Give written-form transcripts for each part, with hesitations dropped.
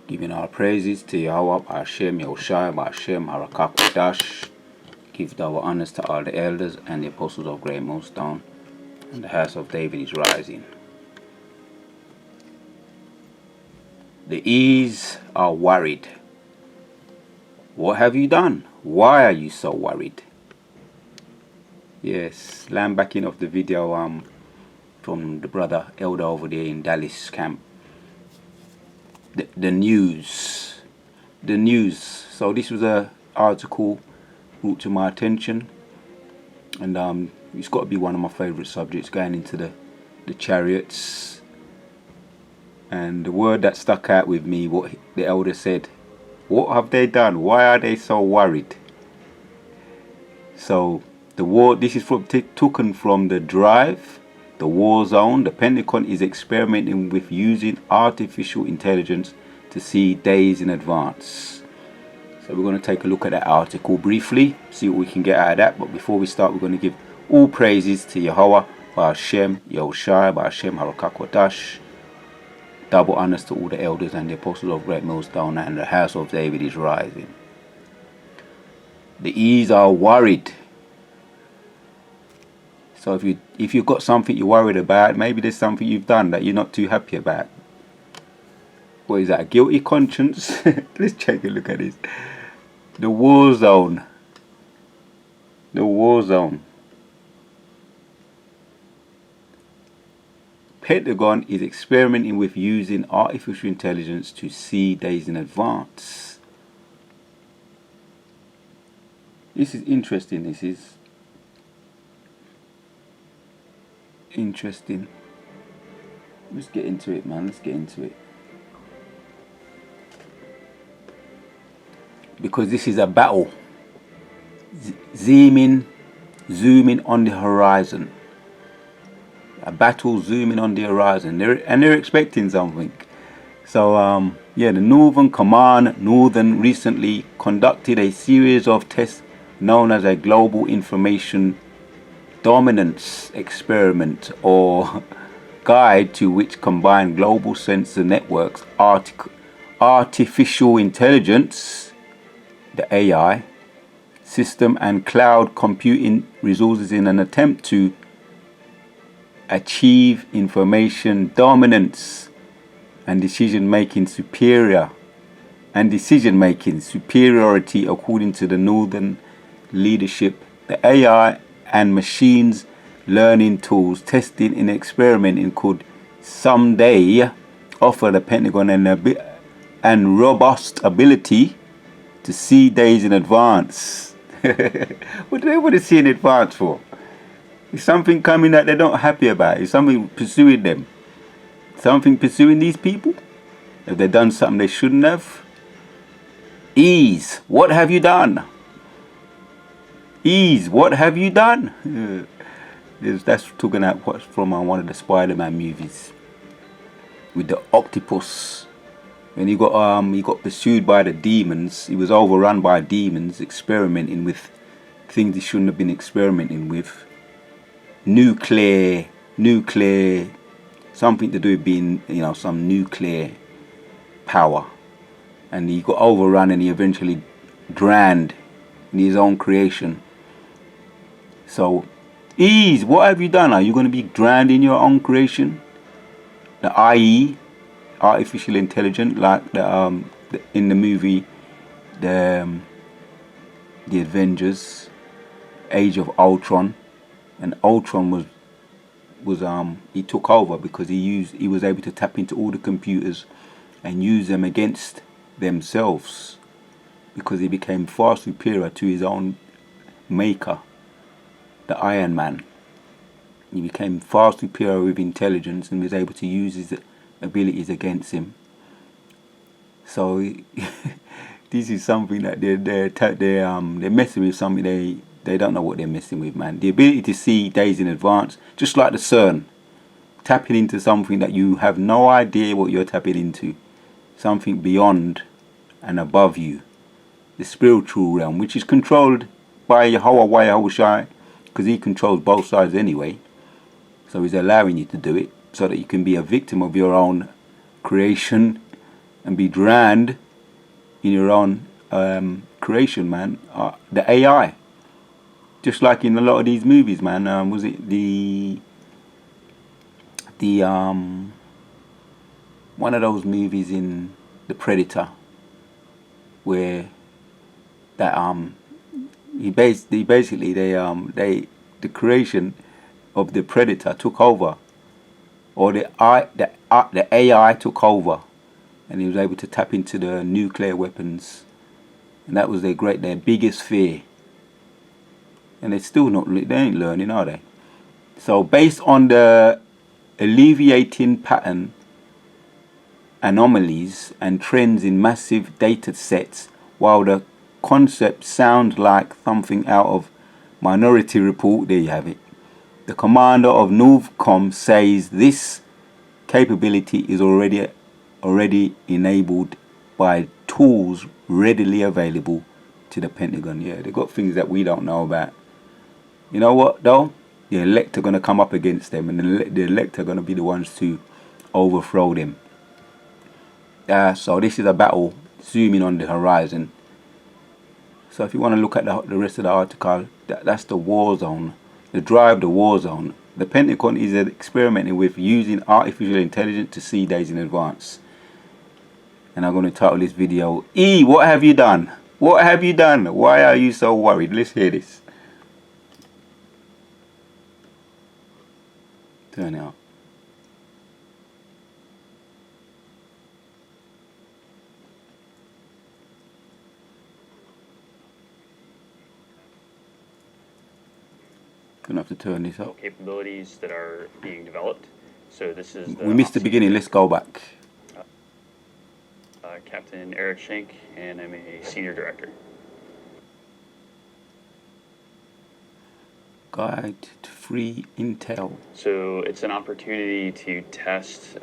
Giving our praises to Yahweh, Hashem, Yahushua, Hashem, Harakak, Dash. Give our honors to all the elders and the apostles of Great Millstone, and the house of David is rising. The E's are worried. What have you done? Why are you so worried? Yes, land backing of the video from the brother elder over there in Dallas camp. The news. So this was a article brought to my attention, and it's got to be one of my favorite subjects, going into the chariots. And the word that stuck out with me, what the elder said: what have they done? Why are they so worried? So the war, this is taken from The Drive, the war zone. The Pentagon is experimenting with using artificial intelligence to see days in advance. So we're going to take a look at that article briefly, see what we can get out of that. But before we start, we're going to give all praises to Yahweh, Hashem, Yahushua, Hashem, Harakak, Dash. Double honors to all the elders and the apostles of Great Millstone, and the house of David is rising. The E's are worried. So if you've got something you're worried about, maybe there's something you've done that you're not too happy about. What is that, a guilty conscience? Let's take a look at this. The war zone. The war zone. Pentagon is experimenting with using artificial intelligence to see days in advance. This is interesting. This is interesting. Let's get into it, man. Let's get into it. Because this is a battle. Zooming on the horizon. A battle zooming on the horizon. They're expecting something. So yeah, the Northern Command, Northern, recently conducted a series of tests known as a Global Information Dominance Experiment, or guide, to which combine global sensor networks, artificial intelligence, the AI system, and cloud computing resources in an attempt to achieve information dominance and decision-making superiority according to the Northern leadership. The AI and machines learning tools tested in experimenting could someday offer the Pentagon an robust ability to see days in advance. What do they want to see in advance for? Is something coming that they're not happy about? Is something pursuing them? Something pursuing these people? Have they done something they shouldn't have? Ease, what have you done? Ease, what have you done? That's talking out from one of the Spider-Man movies with the octopus. When he got pursued by the demons, he was overrun by demons, experimenting with things he shouldn't have been experimenting with. Nuclear, something to do with being, some nuclear power. And he got overrun and he eventually drowned in his own creation. So, Ease, what have you done? Are you going to be drowned in your own creation? The IE, artificial intelligence, like in the movie, the Avengers, Age of Ultron. And Ultron was he took over because he was able to tap into all the computers and use them against themselves, because he became far superior to his own maker, the Iron Man. He became far superior with intelligence and was able to use his abilities against him. So this is something that they're messing with, something they don't know what they're messing with, man. The ability to see days in advance, just like the CERN, tapping into something that you have no idea what you're tapping into, something beyond and above you, the spiritual realm, which is controlled by Yahweh Yahushua, because he controls both sides anyway. So he's allowing you to do it so that you can be a victim of your own creation and be drowned in your own creation, man. The AI, just like in a lot of these movies, man. Was it the one of those movies in The Predator where that basically the creation of the Predator took over, or the AI took over, and he was able to tap into the nuclear weapons, and that was their biggest fear. And they're still not, they ain't learning, are they? So based on the alleviating pattern anomalies and trends in massive data sets, while the concept sounds like something out of Minority Report, there you have it. The commander of Northcom says this capability is already enabled by tools readily available to the Pentagon. Yeah, they got things that we don't know about. You know what though? The elect are going to come up against them, and the elect are going to be the ones to overthrow them. So this is a battle zooming on the horizon. So if you want to look at the rest of the article, that's the war zone, the drive, the war zone. The Pentagon is experimenting with using artificial intelligence to see days in advance. And I'm going to title this video, E, what have you done? What have you done? Why are you so worried? Let's hear this. Turn it up. Gonna have to turn this up. Capabilities that are being developed. So this is we missed the beginning. Let's go back. Captain Eric Schenk, and I'm a senior director. Guide to free intel. So it's an opportunity to test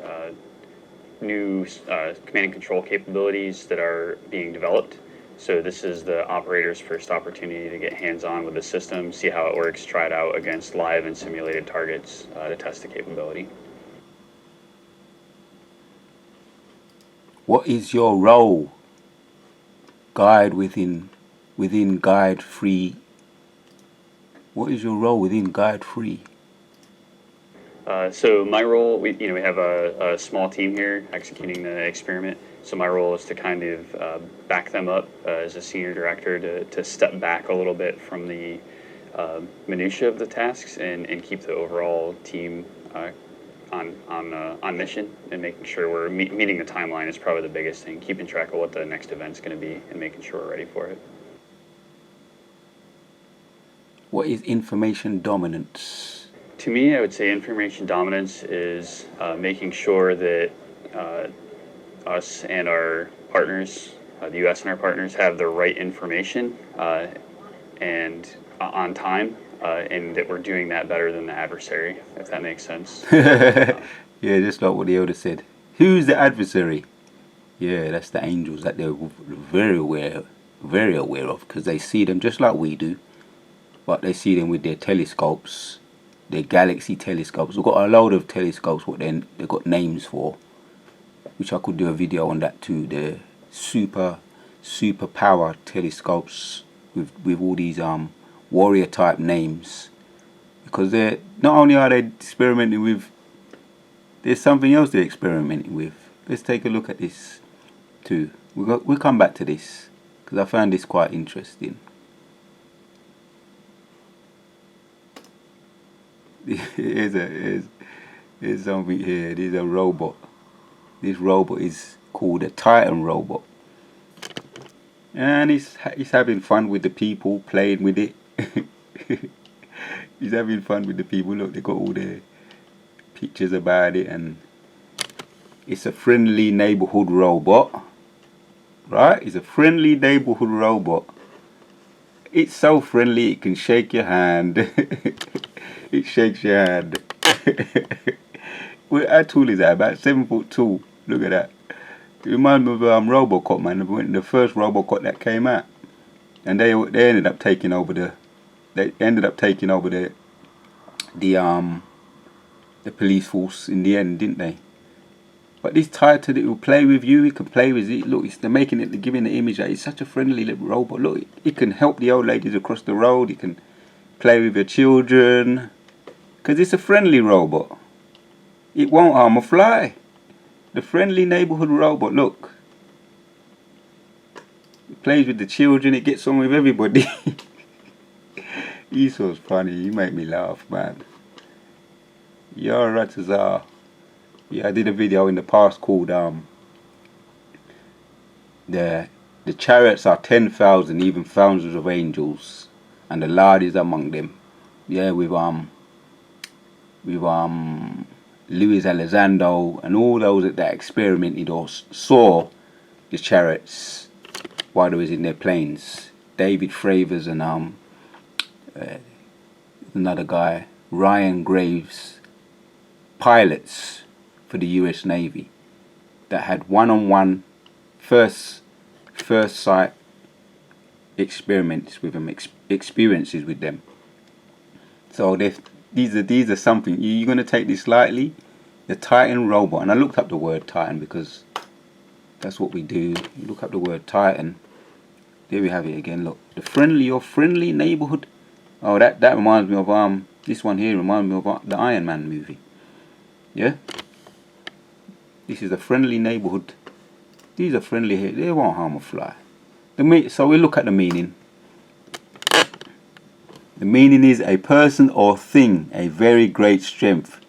new command and control capabilities that are being developed. So this is the operator's first opportunity to get hands-on with the system, see how it works, try it out against live and simulated targets to test the capability. What is your role? Guide within Guide Free. What is your role within Guide Free? So my role, we have a small team here executing the experiment. So my role is to kind of back them up as a senior director to step back a little bit from the minutia of the tasks and keep the overall team on mission, and making sure we're meeting the timeline is probably the biggest thing. Keeping track of what the next event's going to be and making sure we're ready for it. What is information dominance? To me, I would say information dominance is making sure that us and our partners, the U.S. and our partners, have the right information and on time, and that we're doing that better than the adversary, if that makes sense. Yeah, just like what the elder said. Who's the adversary? Yeah, that's the angels that they're very aware of, because they see them just like we do, but they see them with their telescopes, their galaxy telescopes. We've got a load of telescopes, what they've got names for, which I could do a video on that too. The super power telescopes with all these warrior type names, because they're not only are they experimenting with, there's something else they're experimenting with. Let's take a look at this too. We'll come back to this because I found this quite interesting. Here's something here. There's a robot. This robot is called a Titan robot, and he's having fun with the people, playing with it. He's having fun with the people. Look, they got all their pictures about it, and it's a friendly neighborhood robot, right? It's a friendly neighborhood robot. It's so friendly it can shake your hand. It shakes your hand. Well, how tall is that? About 7 foot tall. Look at that. It reminds me of Robocop, man. The first Robocop that came out, and they ended up taking over the police force in the end, didn't they? But this titan, it will play with you. It can play with it. Look, they're making it, they're giving the image that it's such a friendly little robot. Look, it can help the old ladies across the road. It can play with your children. Because it's a friendly robot. It won't harm a fly. The friendly neighborhood robot, look. It plays with the children. It gets on with everybody. Esau's funny. You make me laugh, man. You're Ratazar. Yeah, I did a video in the past called the chariots are 10,000, even thousands of angels, and the Lord is among them. Yeah, with Louis Elizondo and all those that experimented or saw the chariots while they was in their planes. David Fravers and another guy, Ryan Graves, pilots for the US Navy that had one-on-one first sight experiences with them. So these are something you're gonna take this lightly. The Titan robot, and I looked up the word Titan because that's what we do. You look up the word Titan. There we have it again. Look, the friendly neighborhood. Oh, that reminds me of this one here reminds me of the Iron Man movie. Yeah. This is a friendly neighborhood. These are friendly here. They won't harm a fly. So we look at the meaning. The meaning is a person or thing, a very great strength,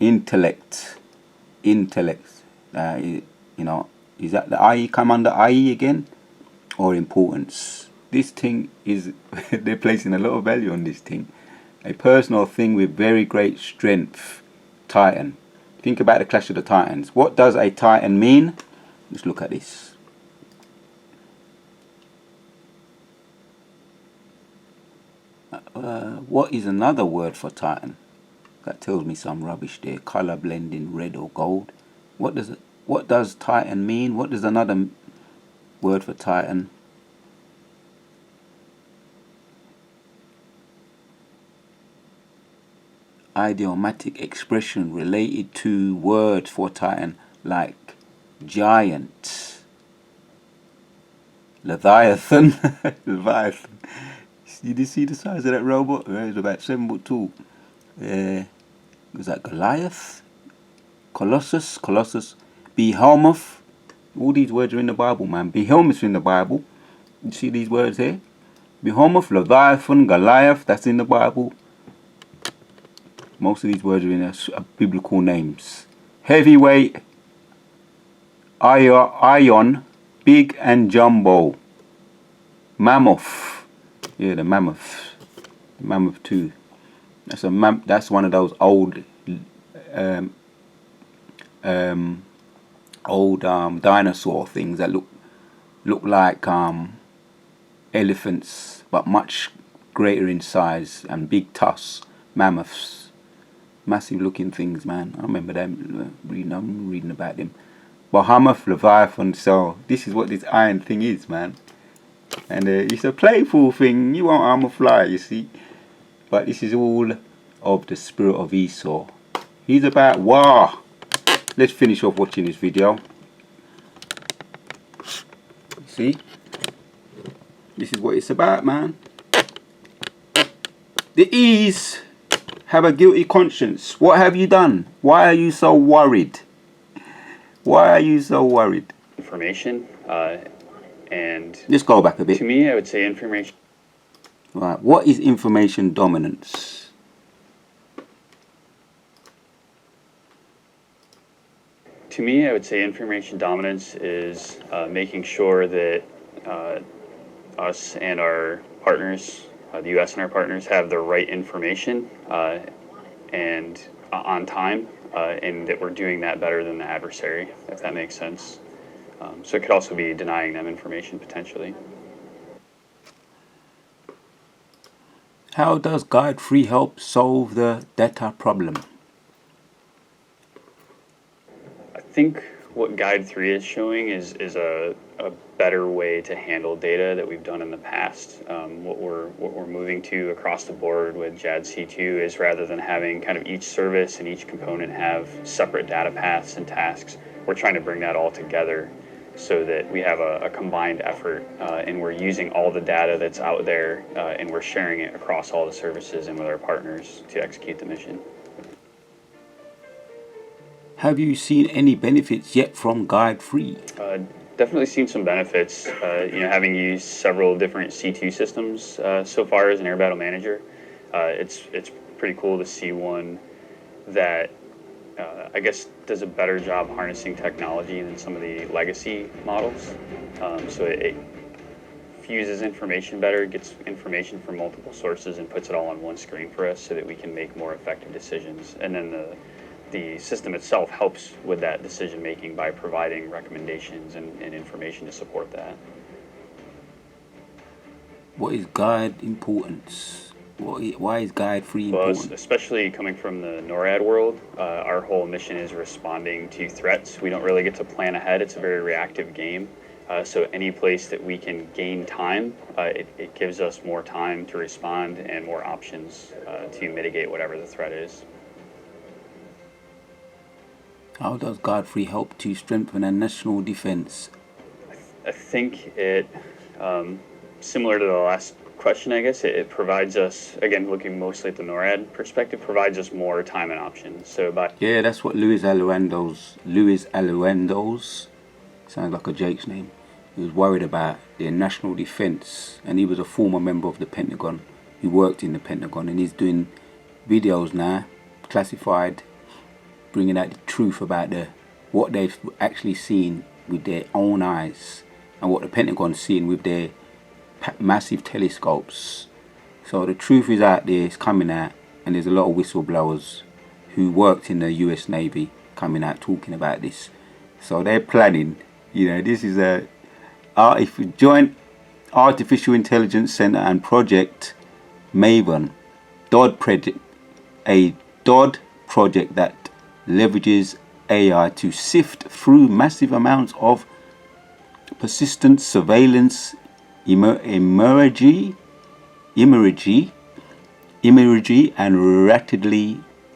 intellect. You know, is that the IE come under IE again, or importance? This thing is they're placing a lot of value on this thing. A person or thing with very great strength, Titan. Think about the Clash of the Titans. What does a Titan mean? Let's look at this. What is another word for Titan? That tells me some rubbish there. Color blending, red or gold. What does Titan mean? What is another word for Titan? Idiomatic expression related to words for Titan like giant, Leviathan. Leviathan. Did you see the size of that robot? It's about 7'2". Was that Goliath? Colossus, Behemoth. All these words are in the Bible, man. Behemoth's in the Bible. You see these words here? Behemoth, Leviathan, Goliath. That's in the Bible. Most of these words are in biblical names. Heavyweight, Ion, big and jumbo. Mammoth. Yeah, the mammoth. Mammoth 2. That's one of those old dinosaur things that look like elephants, but much greater in size and big tusks. Mammoths. Massive looking things, man. I remember them reading about them. Behemoth, Leviathan. So this is what this iron thing is, man. And it's a playful thing. You won't harm a fly, you see. But this is all of the spirit of Esau. He's about war. Let's finish off watching this video. See? This is what it's about, man. The E's have a guilty conscience. What have you done? Why are you so worried? Why are you so worried? Information, and let's go back a bit. To me, I would say information. Right. What is information dominance? To me, I would say information dominance is making sure that us and our partners, the U.S. and our partners, have the right information and on time, and that we're doing that better than the adversary, if that makes sense. So it could also be denying them information potentially. How does Guide 3 help solve the data problem? I think what Guide 3 is showing is a better way to handle data that we've done in the past. What we're moving to across the board with JADC2 is, rather than having kind of each service and each component have separate data paths and tasks, we're trying to bring that all together so that we have a combined effort, and we're using all the data that's out there, and we're sharing it across all the services and with our partners to execute the mission. Have you seen any benefits yet from Guide-free? Definitely seen some benefits. Having used several different C2 systems so far as an air battle manager, it's pretty cool to see one that I guess does a better job harnessing technology than some of the legacy models. So it fuses information better, gets information from multiple sources, and puts it all on one screen for us so that we can make more effective decisions. And then the system itself helps with that decision making by providing recommendations and information to support that. What is Guide importance? Why is Guide-free important? Well, especially coming from the NORAD world, our whole mission is responding to threats. We don't really get to plan ahead. It's a very reactive game. So any place that we can gain time, it gives us more time to respond and more options to mitigate whatever the threat is. How does Guide-free help to strengthen a national defense? I think it, similar to the last question, I guess, it provides us, again, looking mostly at the NORAD perspective, provides us more time and options. So yeah, that's what Luis Alejandro's, sounds like a Jake's name. He was worried about their national defense, and he was a former member of the Pentagon. He worked in the Pentagon, and he's doing videos now, classified, bringing out the truth about what they've actually seen with their own eyes and what the Pentagon's seeing with their massive telescopes. So the truth is out there, it's coming out, and there's a lot of whistleblowers who worked in the US Navy coming out talking about this. So they're planning, this is if you join Artificial Intelligence Center and Project Maven, a DOD project that leverages AI to sift through massive amounts of persistent surveillance imagery and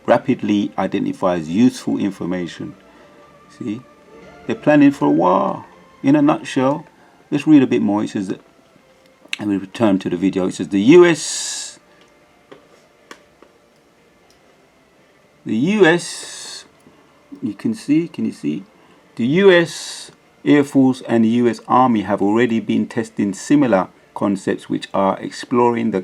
rapidly identifies useful information. See, they're planning for a war. In a nutshell, let's read a bit more. It says that, and we return to the video. It says the US, can you see? The US Air Force and the US Army have already been testing similar concepts, which are exploring the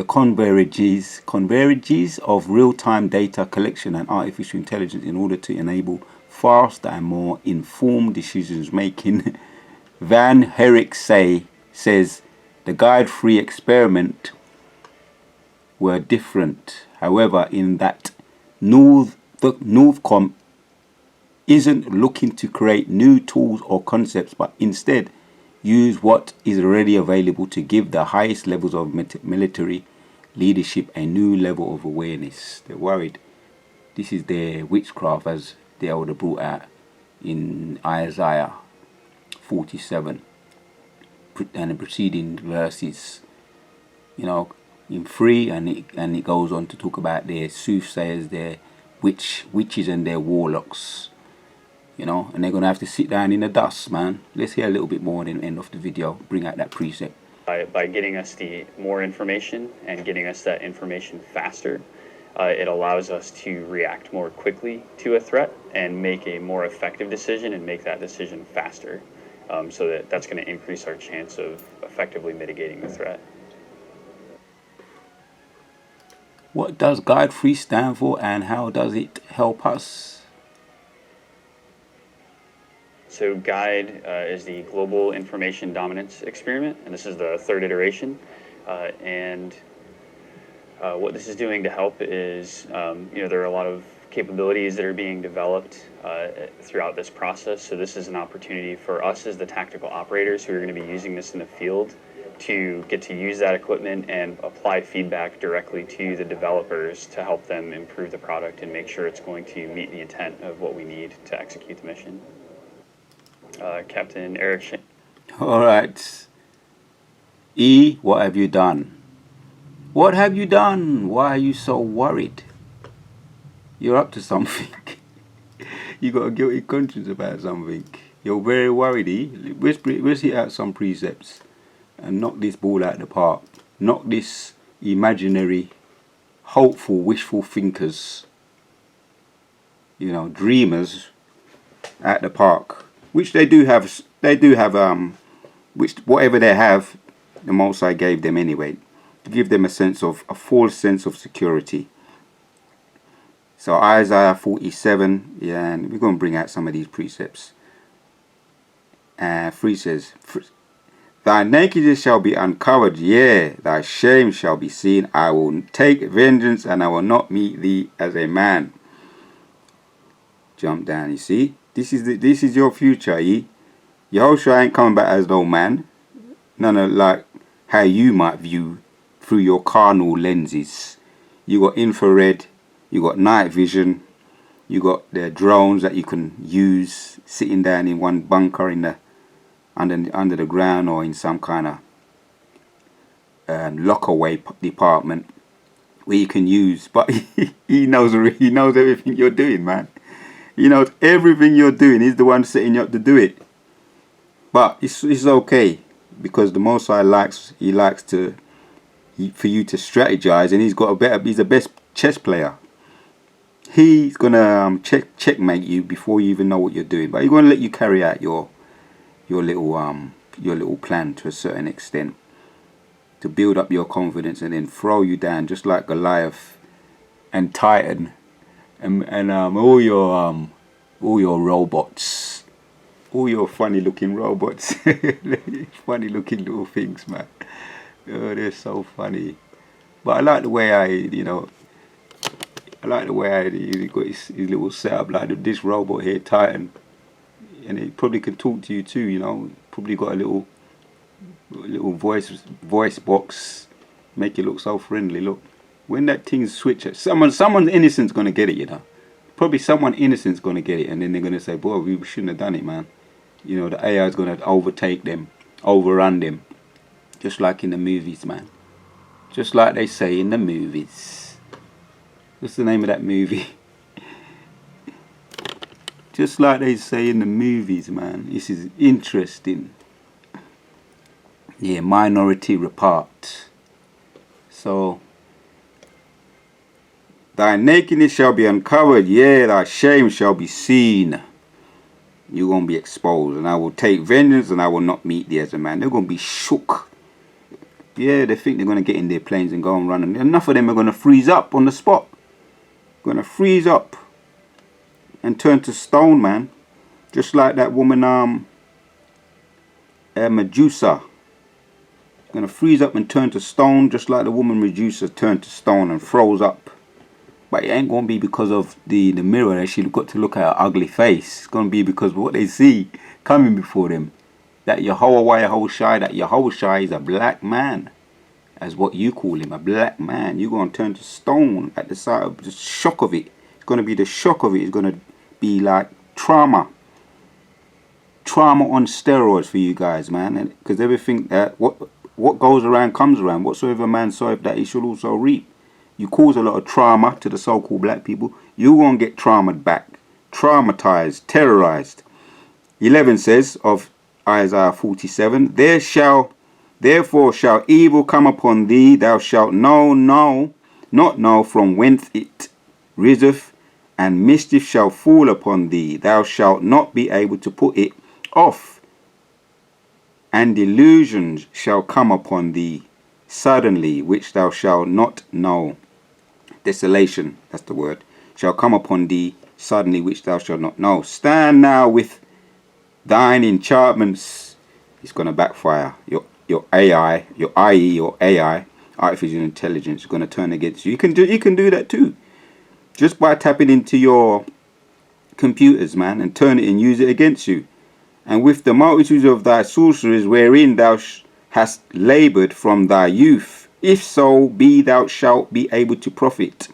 converges of real-time data collection and artificial intelligence in order to enable faster and more informed decisions making. Van Herrick says the Guide-free experiment were different, however, in that Northcom isn't looking to create new tools or concepts, but instead use what is already available to give the highest levels of military leadership a new level of awareness. They're worried this is their witchcraft, as the elder brought out in Isaiah 47 and the preceding verses, in 3, and it goes on to talk about their soothsayers, their witches and their warlocks, and they're going to have to sit down in the dust, man. Let's hear a little bit more and then end off the video, bring out that precept. By getting us the more information and getting us that information faster, it allows us to react more quickly to a threat and make a more effective decision and make that decision faster. So that's going to increase our chance of effectively mitigating the threat. What does Guide-free stand for, and how does it help us? So GUIDE is the Global Information Dominance Experiment, and this is the 3rd iteration. What this is doing to help is, there are a lot of capabilities that are being developed throughout this process. So this is an opportunity for us as the tactical operators who are going to be using this in the field to get to use that equipment and apply feedback directly to the developers to help them improve the product and make sure it's going to meet the intent of what we need to execute the mission. Captain Eric Shane. All right. E, what have you done? What have you done? Why are you so worried? You're up to something. You got a guilty conscience about something. You're very worried. Let's hit out some precepts and knock this ball out of the park. Knock this imaginary, hopeful, wishful thinkers, dreamers at the park. Which they do have. They do have. Which whatever they have, the Most High gave them anyway, to give them a false sense of security. So Isaiah 47, yeah, and we're going to bring out some of these precepts. 3 says, thy nakedness shall be uncovered, yea, thy shame shall be seen. I will take vengeance, and I will not meet thee as a man. Jump down, you see. This is your future, Yahushua ain't coming back as no man. None of like how you might view through your carnal lenses. You got infrared, you got night vision, you got the drones that you can use sitting down in one bunker in the under the ground or in some kind of lockaway department where you can use. But he knows everything you're doing, man. He knows everything you're doing. He's the one setting you up to do it. But it's okay, because the Most High likes for you to strategize, and he's the best chess player. He's gonna checkmate you before you even know what you're doing, but he's gonna let you carry out your little plan to a certain extent, to build up your confidence and then throw you down just like Goliath and Titan and all your robots. All your funny looking robots. Funny looking little things, man. Oh, they're so funny. But I like the way he got his little setup, like this robot here, Titan. And he probably can talk to you too, Probably got a little voice box, make you look so friendly. Look, when that thing switches, someone innocent's gonna get it, Probably someone innocent's gonna get it, and then they're gonna say, boy, we shouldn't have done it, man. The AI is going to overtake them, overrun them, just like in the movies, man. Just like they say in the movies. What's the name of that movie? Just like they say in the movies, man. This is interesting. Yeah, Minority Report. So, thy nakedness shall be uncovered, yea, thy shame shall be seen. You're going to be exposed, and I will take vengeance, and I will not meet thee as a man. They're going to be shook. Yeah, they think they're going to get in their planes and go and run, and enough of them are going to freeze up on the spot. Going to freeze up and turn to stone, man. Just like that woman, Medusa. Going to freeze up and turn to stone, just like the woman Medusa turned to stone and froze up. But it ain't going to be because of the mirror that she got to look at her ugly face. It's going to be because of what they see coming before them. That Yahushua is a black man. As what you call him, a black man. You're going to turn to stone at the sight of the shock of it. It's going to be the shock of it. It's going to be like trauma. Trauma on steroids for you guys, man. Because everything that what goes around comes around. Whatsoever man soweth, that he shall also reap. You cause a lot of trauma to the so-called black people, you're going to get traumatized back. Traumatized, terrorized. 11 says of Isaiah 47, therefore shall evil come upon thee, thou shalt not know from whence it riseth, and mischief shall fall upon thee, thou shalt not be able to put it off, and delusions shall come upon thee suddenly, which thou shalt not know. Desolation, that's the word, shall come upon thee suddenly, which thou shalt not know. Stand now with thine enchantments. It's going to backfire. Your AI, your AI, artificial intelligence, is going to turn against you. You can do that too, just by tapping into your computers, man, and turn it and use it against you. And with the multitudes of thy sorceries, wherein thou hast laboured from thy youth, if so be thou shalt be able to profit.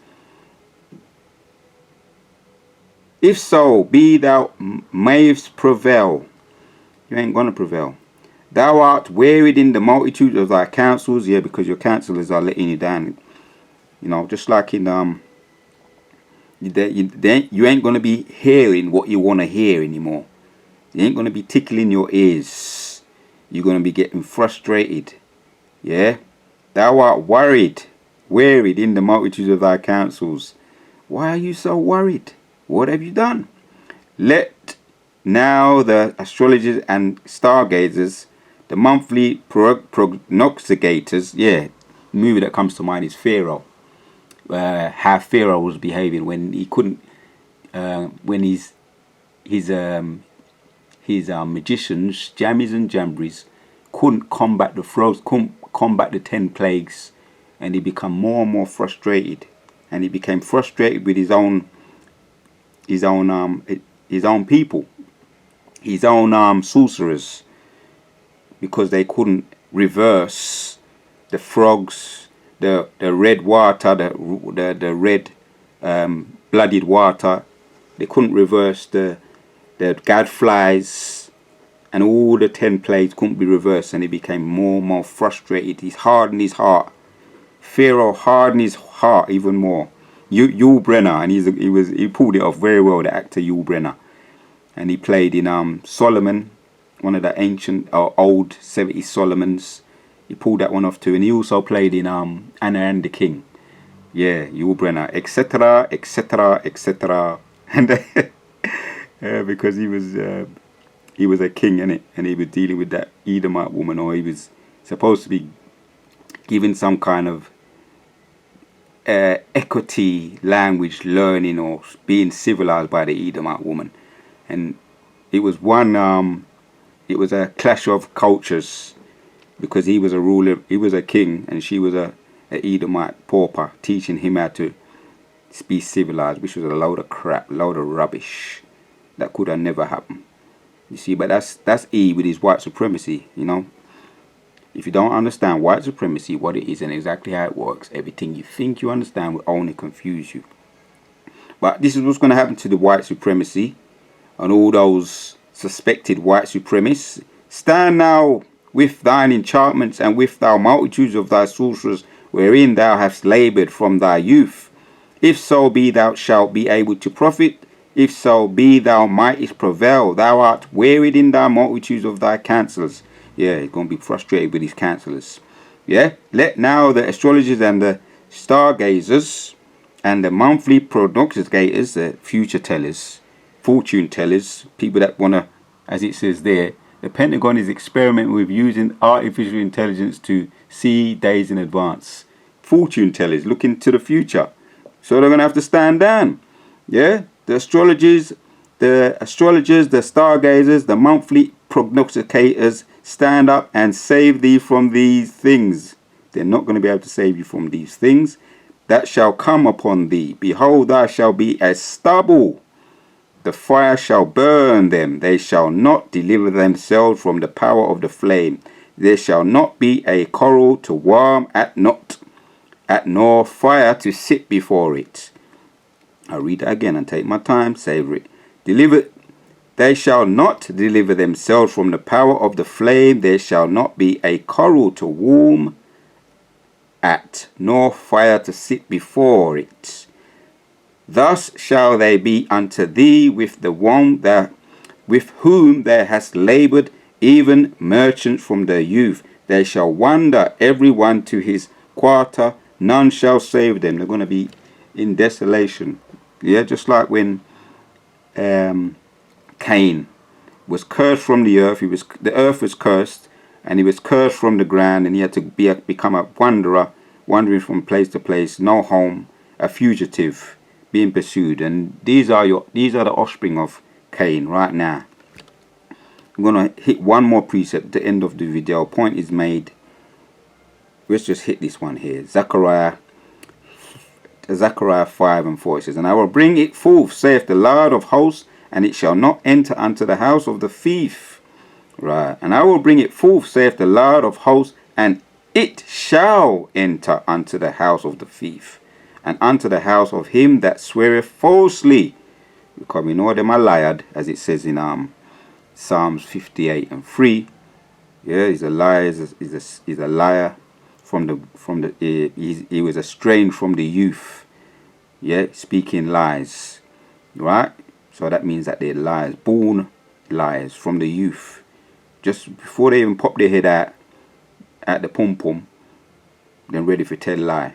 If so be thou mayest prevail. You ain't gonna prevail. Thou art wearied in the multitude of thy counsels. Yeah, because your counselors are letting you down. Just like in You ain't gonna be hearing what you want to hear anymore. You ain't gonna be tickling your ears. You're gonna be getting frustrated. Yeah? Thou art worried, wearied in the multitude of thy counsels. Why are you so worried? What have you done? Let now the astrologers and stargazers, the monthly prognosticators, yeah, the movie that comes to mind is Pharaoh. How Pharaoh was behaving when he couldn't, when his magicians, jammies and jambries, couldn't combat the frogs, couldn't combat the 10 plagues, and he became more and more frustrated, and he became frustrated with his own people, his own sorcerers, because they couldn't reverse the frogs, the red water, the red blooded water. They couldn't reverse the gadflies, and all the 10 plagues couldn't be reversed, and he became more and more frustrated. He's hardened his heart. Pharaoh hardened his heart even more. Yul Brynner, and he pulled it off very well, the actor Yul Brynner, and he played in Solomon, one of the ancient old 70s Solomons. He pulled that one off too, and he also played in Anna and the King. Yeah, Yul Brynner, etc., etc., etc. And because he was a king, innit? And he was dealing with that Edomite woman, or he was supposed to be given some kind of equity language learning, or being civilized by the Edomite woman. And it was it was a clash of cultures, because he was a ruler, he was a king, and she was a Edomite pauper, teaching him how to be civilized, which was a load of crap, load of rubbish. That could have never happened. You see, but that's E with his white supremacy, you know. If you don't understand white supremacy, what it is and exactly how it works, everything you think you understand will only confuse you. But this is what's going to happen to the white supremacy and all those suspected white supremacists. Stand now with thine enchantments and with thy multitudes of thy sorcerers, wherein thou hast laboured from thy youth. If so be thou shalt be able to profit, if so be thou mightest prevail, thou art wearied in thy multitudes of thy counsellors. Yeah, he's going to be frustrated with his counsellors. Yeah, let now the astrologers and the stargazers and the monthly prognosticators, the future tellers, fortune tellers, people that want to, as it says there, the Pentagon is experimenting with using artificial intelligence to see days in advance. Fortune tellers looking to the future. So they're going to have to stand down. Yeah, the astrologers, the stargazers, the monthly prognosticators, stand up and save thee from these things. They're not going to be able to save you from these things that shall come upon thee. Behold, thou shalt be as stubble. The fire shall burn them. They shall not deliver themselves from the power of the flame. There shall not be a coral to warm at nor fire to sit before it. I'll read that again and take my time, savor it. They shall not deliver themselves from the power of the flame. There shall not be a coral to warm at, nor fire to sit before it. Thus shall they be unto thee with the one with whom thou hast laboured, even merchants from their youth. They shall wander every one to his quarter. None shall save them. They're going to be in desolation. Yeah, just like when Cain was cursed from the earth. The earth was cursed, and he was cursed from the ground, and he had to become a wanderer, wandering from place to place, no home, a fugitive, being pursued. And these are the offspring of Cain right now. I'm gonna hit one more precept at the end of the video. Point is made. Let's just hit this one here. Zechariah 5:4, it says, and I will bring it forth, saith the Lord of hosts, and it shall not enter unto the house of the thief. Right. And I will bring it forth, saith the Lord of hosts, and it shall enter unto the house of the thief, and unto the house of him that sweareth falsely. Because we know them are lied, as it says in Psalms 58:3. Yeah, he's a liar. He's a liar. He was estranged from the youth. Yeah, speaking lies, right? So that means that they're liars, born liars from the youth. Just before they even pop their head out at the pum-pum, then ready for tell lie.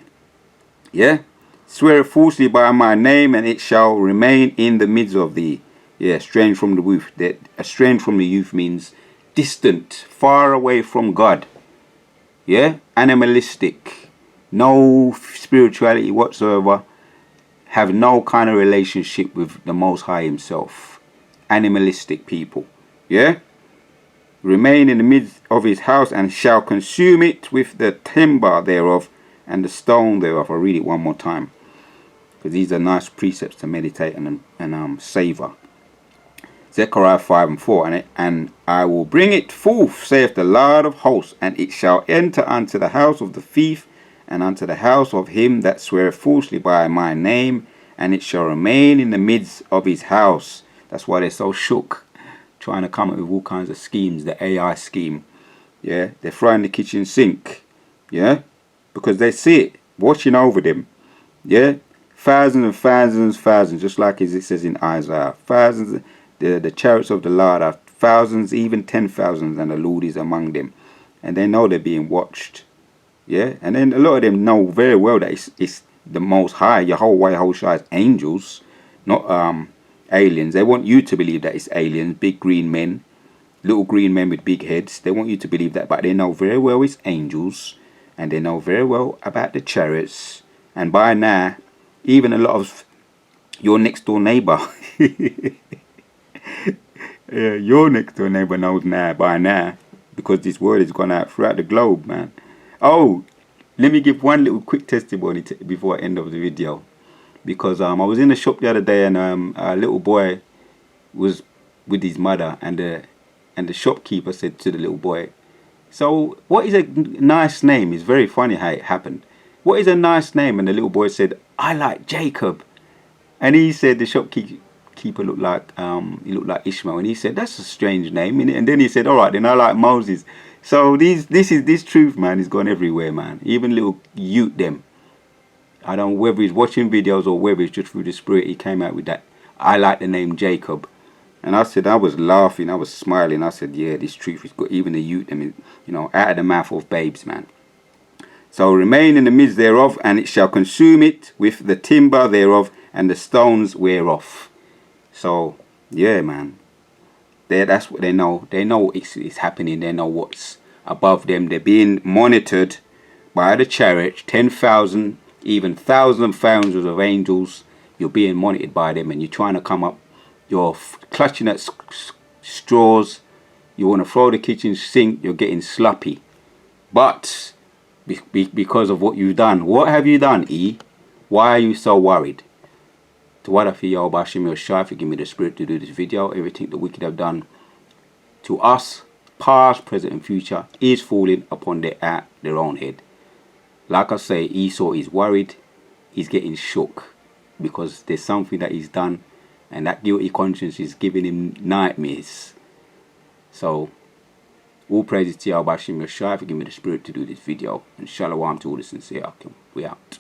Yeah? Swear falsely by my name, and it shall remain in the midst of thee. Yeah, estranged from the youth. That estranged from the youth means distant, far away from God. Yeah? Animalistic. No spirituality whatsoever. Have no kind of relationship with the Most High himself. Animalistic people. Yeah? Remain in the midst of his house, and shall consume it with the timber thereof and the stone thereof. I'll read it one more time, because these are nice precepts to meditate and savor. Zechariah 5:4, and I will bring it forth, saith the Lord of hosts, and it shall enter unto the house of the thief, and unto the house of him that sweareth falsely by my name, and it shall remain in the midst of his house. That's why they're so shook, trying to come up with all kinds of schemes, the AI scheme. Yeah, they're throwing the kitchen sink. Yeah, because they see it watching over them. Yeah, thousands and thousands, thousands, just like as it says in Isaiah. Thousands, the chariots of the Lord are thousands, even 10,000, and the Lord is among them. And they know they're being watched. Yeah, and then a lot of them know very well that it's the Most High, Yahweh, Yahushua, angels, not aliens. They want you to believe that it's aliens, big green men, little green men with big heads. They want you to believe that, but they know very well it's angels, and they know very well about the chariots. And by now, even a lot of your next door neighbor, yeah, your next door neighbor knows now, by now, because this word has gone out throughout the globe, man. Oh, let me give one little quick testimony before I end of the video, because I was in the shop the other day, and a little boy was with his mother, and the shopkeeper said to the little boy, "So what is a nice name?" It's very funny how it happened. "What is a nice name?" And the little boy said, "I like Jacob." And he said, the shopkeeper looked like Ishmael, and he said, "That's a strange name." And then he said, "All right, then I like Moses." So this truth, man, is gone everywhere, man. Even little youth them. I don't know whether he's watching videos or whether it's just through the spirit he came out with that. I like the name Jacob. And I said, I was laughing, I was smiling. I said, yeah, this truth is good. Even the youth, I mean, you know, out of the mouth of babes, man. So remain in the midst thereof, and it shall consume it with the timber thereof and the stones whereof. So, yeah, man. That's what they know. They know it's happening. They know what's above them. They're being monitored by the chariot. 10,000, even thousands of angels. You're being monitored by them, and you're trying to come up. You're clutching at straws. You want to throw the kitchen sink. You're getting sloppy. But because of what you've done. What have you done, E? Why are you so worried? To what I feel, Bashim Yoshai, for giving me the spirit to do this video. Everything the wicked have done to us, past, present, and future, is falling upon their own head. Like I say, Esau is worried. He's getting shook because there's something that he's done, and that guilty conscience is giving him nightmares. So, all praises to Yahweh Bashim Yoshai for giving me the spirit to do this video. And shalom to all the sincere. We out.